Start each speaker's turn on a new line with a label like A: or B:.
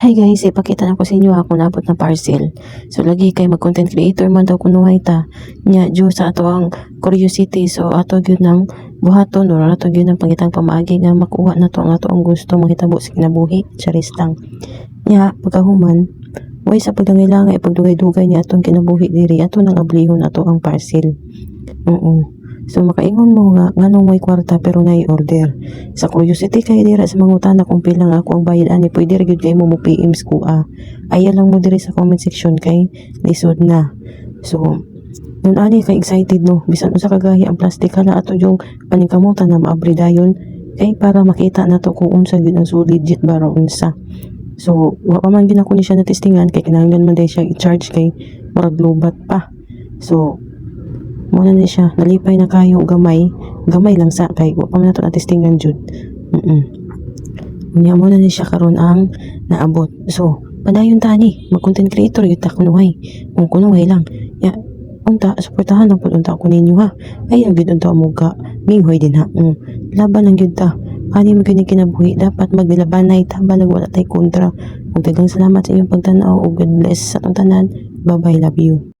A: Hi guys, ipakita na ko sa inyo ako naabot na parcel. So lagi kay mag content creator man daw kunuhay ta. Nya due sa ato ang curiosity, so ato gyud nang buhaton or ato gyud nang pangitang pamaagi nga makuha na to ang ato ang gusto mahitabo sa kinabuhi. Charis lang. Nya pagkahuman, way sa pagkangailangan ipagdugay-dugay ni atong kinabuhi diri ato nang ablihon ato ang parcel. Oo. So makaingon mo nga nganong may kwarta pero nay order. Sa curiosity kay dira sa mangutana kung pilang ako ang bayad ani pwede ra gyud kay mo PMs ko Aya lang mo diri sa comment section kay lisod na. So yun ani kay excited no bisan usa ka gahi ang plastic hala ato yung paningkamutan na maabri dayon kay para makita nato kung unsa gyud ang so legit ba ra unsa. So wa pa man gyud ako ni siya natistingan kay kinahanglan man day siya i-charge kay murag lobat pa. So muna na siya nalipay na kayo gamay lang sa kay wa pa man nato natistingan jud. Unya mo na ni siya karon ang naabot. So padayon tani mag content creator gyud ta kunuhay kung kunuhay lang ya unta suportahan lang pud unta ko ninyo ha. Ay gyud unta mo ka minghoy din ha. Laban lang gyud ta ani mo gyud kinabuhi dapat maglabanay ta balag wala tay kontra. Ug daghang salamat sa inyong pagtan-aw ug God bless sa atong tanan. Bye bye, love you.